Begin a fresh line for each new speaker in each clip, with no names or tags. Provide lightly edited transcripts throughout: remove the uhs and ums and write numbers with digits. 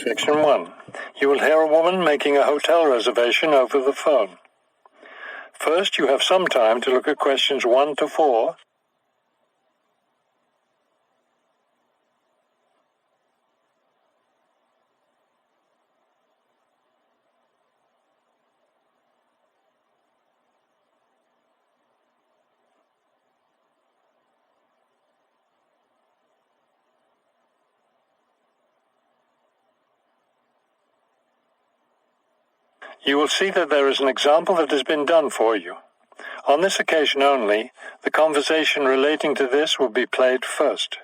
Section 1. You will hear a woman making a hotel reservation over the phone. First, you have some time to look at questions 1 to 4. You will see that there is an example that has been done for you. On this occasion only, the conversation relating to this will be played first.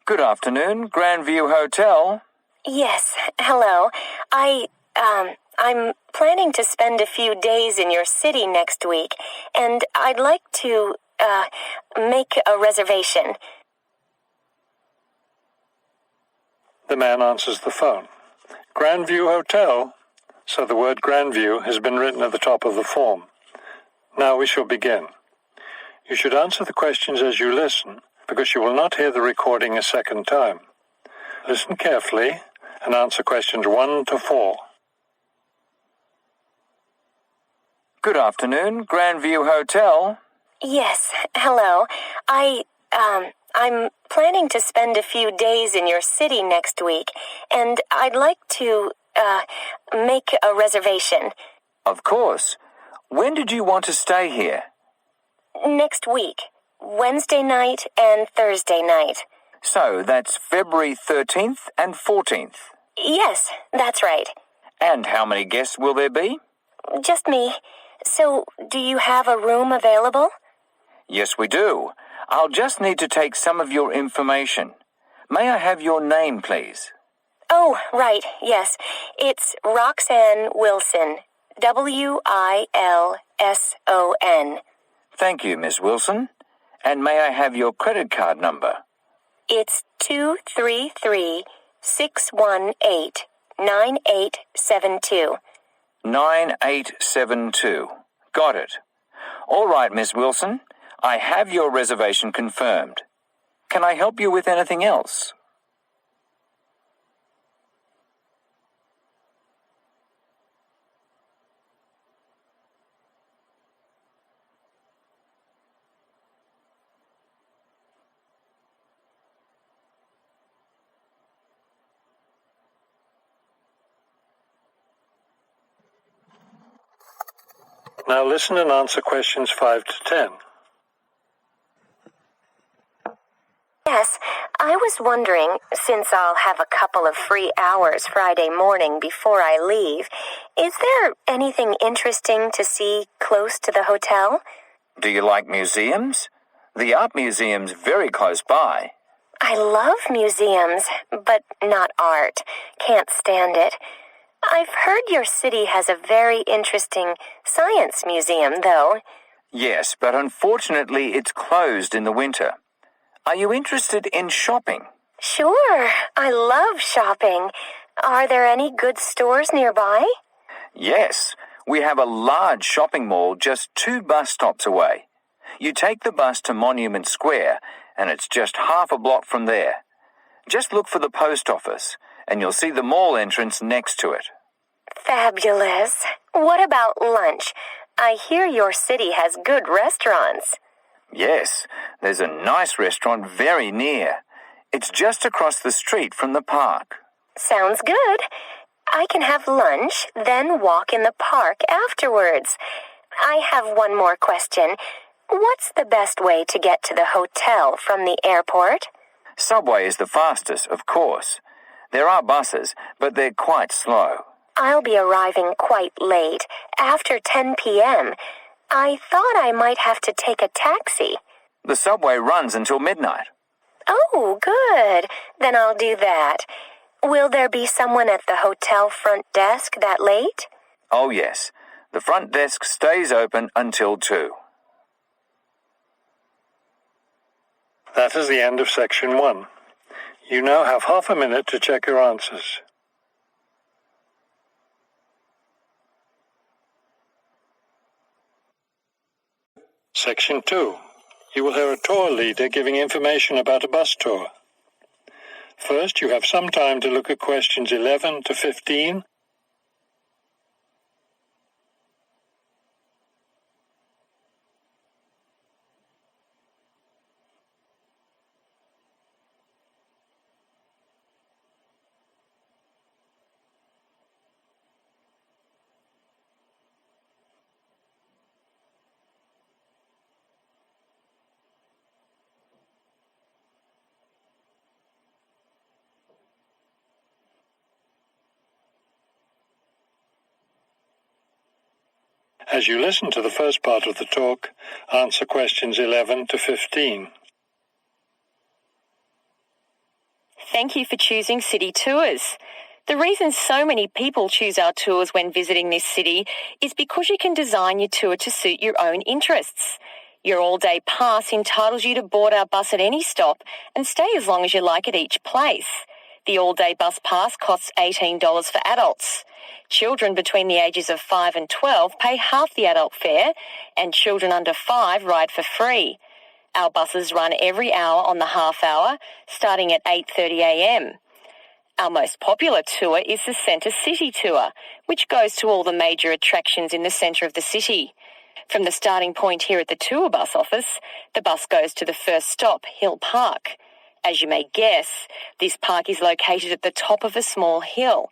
Good afternoon, Grandview Hotel.
Yes, hello. I'm planning to spend a few days in your city next week, and I'd like to, make a reservation.
The man answers the phone. Grandview Hotel, so the word Grandview has been written at the top of the form. Now we shall begin. You should answer the questions as you listen, because you will not hear the recording a second time. Listen carefully and answer questions 1 to 4.
Good afternoon, Grandview Hotel.
Yes, hello. I'm planning to spend a few days in your city next week, and I'd like to, make a reservation.
Of course. When did you want to stay here?
Next week, Wednesday night and Thursday night.
So that's February 13th and 14th.
Yes, that's right.
And how many guests will there be?
Just me. So, do you have a room available?
Yes, we do. I'll just need to take some of your information. May I have your name, please?
Oh, right, yes. It's Roxanne Wilson. Wilson.
Thank you, Miss Wilson. And may I have your credit card number?
It's 233-618-9872.
9872. Got it. All right, Miss Wilson. I have your reservation confirmed. Can I help you with anything else?
Now listen and answer questions 5 to 10.
Yes, I was wondering, since I'll have a couple of free hours Friday morning before I leave, is there anything interesting to see close to the hotel?
Do you like museums? The art museum's very close by.
I love museums, but not art. Can't stand it. I've heard your city has a very interesting science museum, though.
Yes, but unfortunately it's closed in the winter. Are you interested in shopping?
Sure, I love shopping. Are there any good stores nearby?
Yes, we have a large shopping mall just 2 bus stops away. You take the bus to Monument Square, and it's just half a block from there. Just look for the post office, and you'll see the mall entrance next to it.
Fabulous. What about lunch? I hear your city has good restaurants.
Yes, there's a nice restaurant very near. It's just across the street from the park.
Sounds good. I can have lunch, then walk in the park afterwards. I have one more question. What's the best way to get to the hotel from the airport?
Subway is the fastest, of course. There are buses, but they're quite slow.
I'll be arriving quite late, after 10 p.m. I thought I might have to take a taxi.
The subway runs until midnight.
Oh, good. Then I'll do that. Will there be someone at the hotel front desk that late?
Oh, yes. The front desk stays open until 2.
That is the end of section 1. You now have half a minute to check your answers. Section 2. You will hear a tour leader giving information about a bus tour. First, you have some time to look at questions 11 to 15. As you listen to the first part of the talk, answer questions 11 to 15.
Thank you for choosing City Tours. The reason so many people choose our tours when visiting this city is because you can design your tour to suit your own interests. Your all-day pass entitles you to board our bus at any stop and stay as long as you like at each place. The all-day bus pass costs $18 for adults. Children between the ages of 5 and 12 pay half the adult fare, and children under 5 ride for free. Our buses run every hour on the half hour, starting at 8:30 a.m. Our most popular tour is the Centre City Tour, which goes to all the major attractions in the centre of the city. From the starting point here at the tour bus office, the bus goes to the first stop, Hill Park. As you may guess, this park is located at the top of a small hill.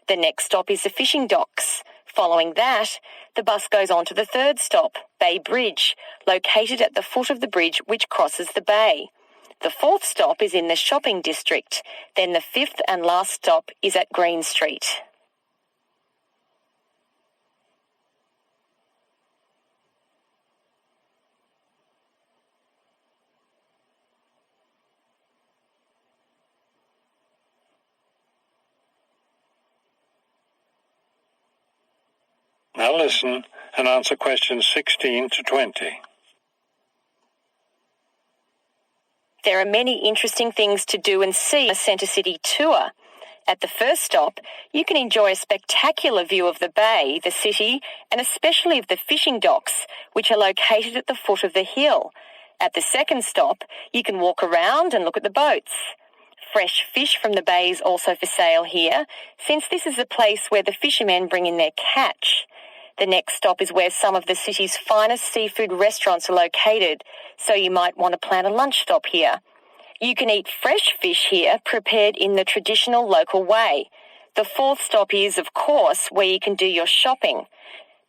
The next stop is the fishing docks. Following that, the bus goes on to the third stop, Bay Bridge, located at the foot of the bridge which crosses the bay. The fourth stop is in the shopping district. Then the fifth and last stop is at Green Street.
Now listen and answer questions 16 to 20.
There are many interesting things to do and see on a Centre City tour. At the first stop, you can enjoy a spectacular view of the bay, the city, and especially of the fishing docks, which are located at the foot of the hill. At the second stop, you can walk around and look at the boats. Fresh fish from the bay is also for sale here, since this is the place where the fishermen bring in their catch. The next stop is where some of the city's finest seafood restaurants are located, so you might want to plan a lunch stop here. You can eat fresh fish here, prepared in the traditional local way. The fourth stop is, of course, where you can do your shopping.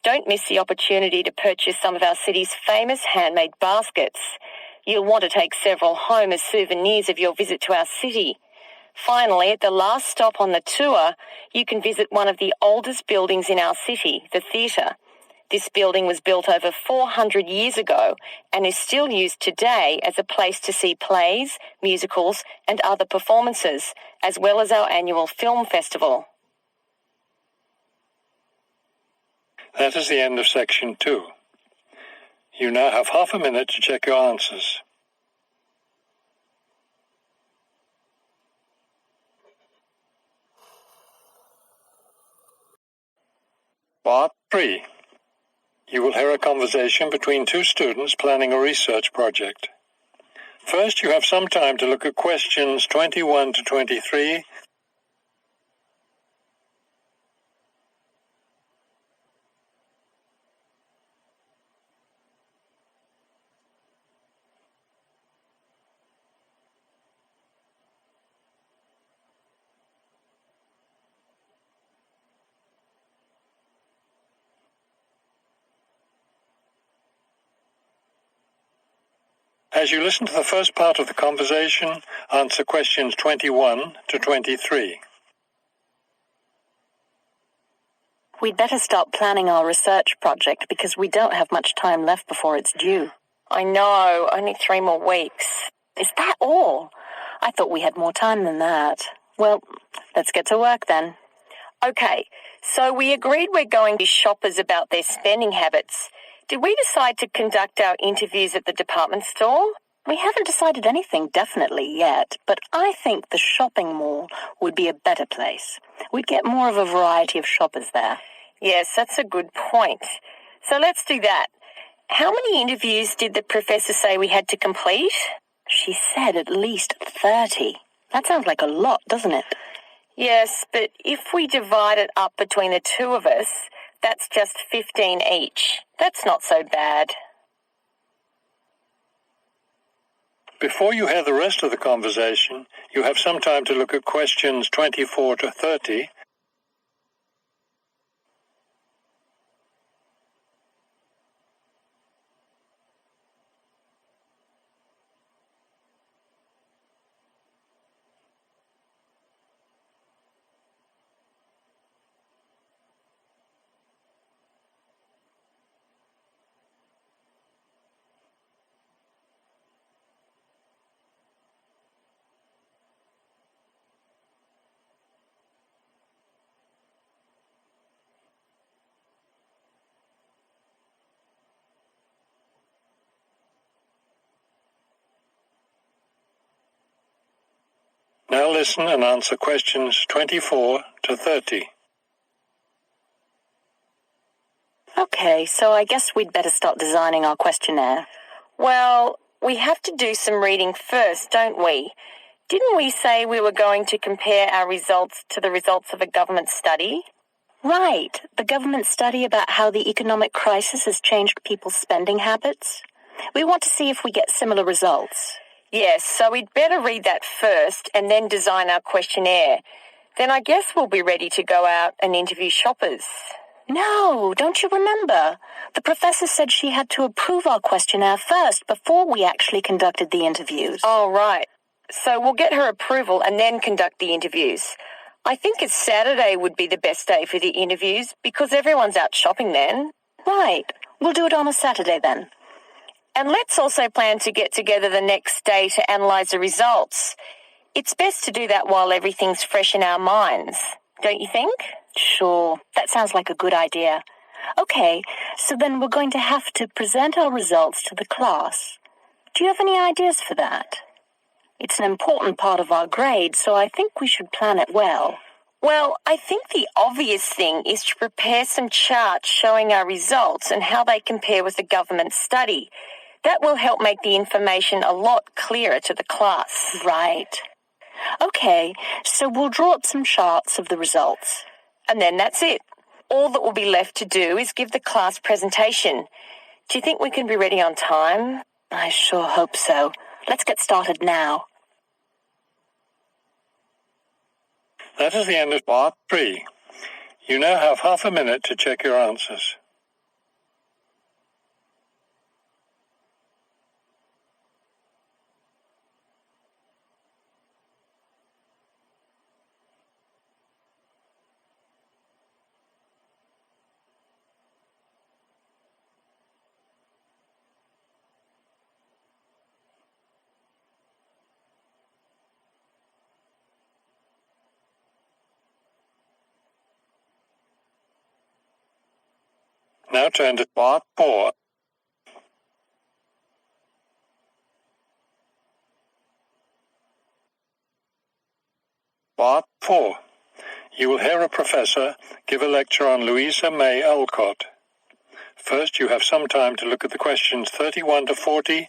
Don't miss the opportunity to purchase some of our city's famous handmade baskets. You'll want to take several home as souvenirs of your visit to our city. Finally, at the last stop on the tour, you can visit one of the oldest buildings in our city, the theatre. This building was built over 400 years ago and is still used today as a place to see plays, musicals, and other performances, as well as our annual film festival.
That is the end of section 2. You now have half a minute to check your answers. Part 3. You will hear a conversation between two students planning a research project. First, you have some time to look at questions 21 to 23. As you listen to the first part of the conversation, answer questions 21 to 23.
We'd better start planning our research project because we don't have much time left before it's due. I know, only 3 more weeks. Is that all? I thought we had more time than that. Well, let's get to work then. Okay, so we agreed we're going to be shoppers about their spending habits. Did we decide to conduct our interviews at the department store? We haven't decided anything definitely yet, but I think the shopping mall would be a better place. We'd get more of a variety of shoppers there. Yes, that's a good point. So let's do that. How many interviews did the professor say we had to complete? She said at least 30. That sounds like a lot, doesn't it? Yes, but if we divide it up between the two of us, that's just 15 each. That's not so bad.
Before you hear the rest of the conversation, you have some time to look at questions 24 to 30. Now listen and answer questions 24 to 30.
Okay, so I guess we'd better start designing our questionnaire. Well, we have to do some reading first, don't we? Didn't we say we were going to compare our results to the results of a government study? Right, the government study about how the economic crisis has changed people's spending habits. We want to see if we get similar results. Yes, so we'd better read that first and then design our questionnaire. Then I guess we'll be ready to go out and interview shoppers. No, don't you remember? The professor said she had to approve our questionnaire first before we actually conducted the interviews. Oh, right. So we'll get her approval and then conduct the interviews. I think it's Saturday would be the best day for the interviews because everyone's out shopping then. Right. We'll do it on a Saturday then. And let's also plan to get together the next day to analyse the results. It's best to do that while everything's fresh in our minds, don't you think? Sure, that sounds like a good idea. Okay, so then we're going to have to present our results to the class. Do you have any ideas for that? It's an important part of our grade, so I think we should plan it well. Well, I think the obvious thing is to prepare some charts showing our results and how they compare with the government study. That will help make the information a lot clearer to the class. Right. Okay, so we'll draw up some charts of the results. And then that's it. All that will be left to do is give the class presentation. Do you think we can be ready on time? I sure hope so. Let's get started now.
That is the end of part 3. You now have half a minute to check your answers. Now turn to part 4. Part 4. You will hear a professor give a lecture on Louisa May Alcott. First, you have some time to look at the questions 31 to 40.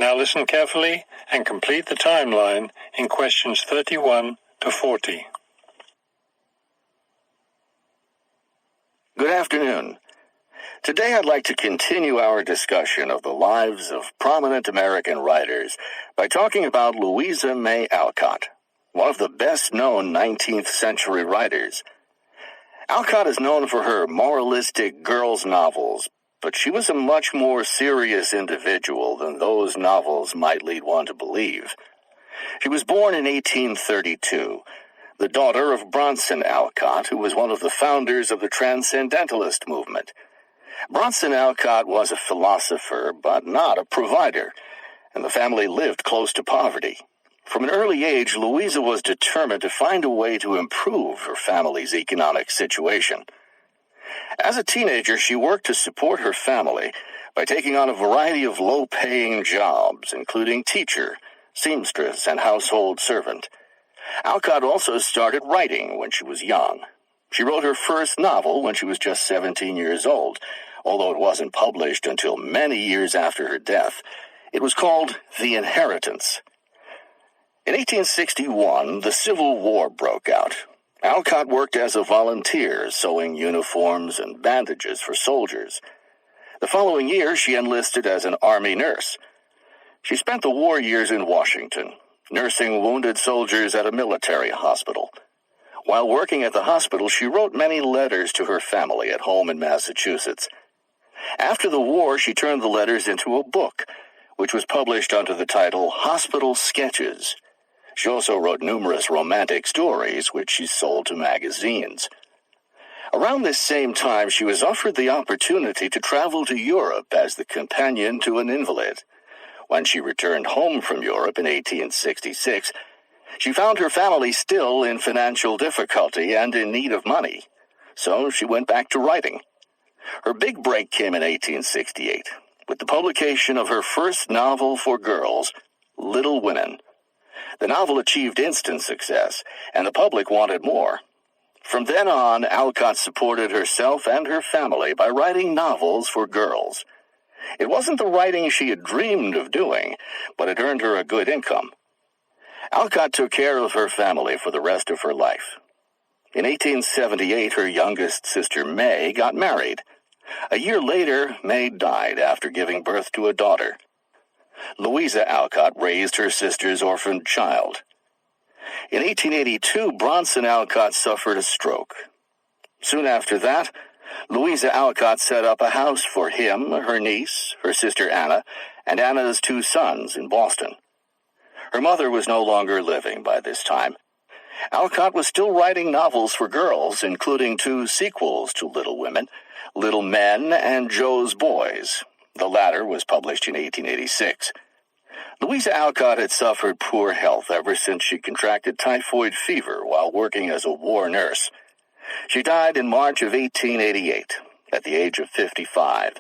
Now listen carefully and complete the timeline in questions 31 to 40.
Good afternoon. Today I'd like to continue our discussion of the lives of prominent American writers by talking about Louisa May Alcott, one of the best-known 19th century writers. Alcott is known for her moralistic girls' novels, but she was a much more serious individual than those novels might lead one to believe. She was born in 1832, the daughter of Bronson Alcott, who was one of the founders of the Transcendentalist movement. Bronson Alcott was a philosopher, but not a provider, and the family lived close to poverty. From an early age, Louisa was determined to find a way to improve her family's economic situation. As a teenager, she worked to support her family by taking on a variety of low-paying jobs, including teacher, seamstress, and household servant. Alcott also started writing when she was young. She wrote her first novel when she was just 17 years old, although it wasn't published until many years after her death. It was called The Inheritance. In 1861, the Civil War broke out. Alcott worked as a volunteer, sewing uniforms and bandages for soldiers. The following year, she enlisted as an Army nurse. She spent the war years in Washington, nursing wounded soldiers at a military hospital. While working at the hospital, she wrote many letters to her family at home in Massachusetts. After the war, she turned the letters into a book, which was published under the title Hospital Sketches. She also wrote numerous romantic stories, which she sold to magazines. Around this same time, she was offered the opportunity to travel to Europe as the companion to an invalid. When she returned home from Europe in 1866, she found her family still in financial difficulty and in need of money, so she went back to writing. Her big break came in 1868, with the publication of her first novel for girls, Little Women. The novel achieved instant success, and the public wanted more. From then on, Alcott supported herself and her family by writing novels for girls. It wasn't the writing she had dreamed of doing, but it earned her a good income. Alcott took care of her family for the rest of her life. In 1878, her youngest sister May got married. A year later, May died after giving birth to a daughter. Louisa Alcott raised her sister's orphaned child. In 1882, Bronson Alcott suffered a stroke. Soon after that, Louisa Alcott set up a house for him, her niece, her sister Anna, and Anna's 2 sons in Boston. Her mother was no longer living by this time. Alcott was still writing novels for girls, including 2 sequels to Little Women, Little Men and Joe's Boys. The latter was published in 1886. Louisa Alcott had suffered poor health ever since she contracted typhoid fever while working as a war nurse. She died in March of 1888, at the age of 55.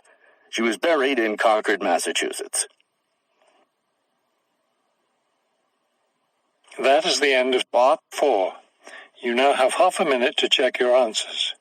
She was buried in Concord, Massachusetts.
That is the end of Part 4. You now have half a minute to check your answers.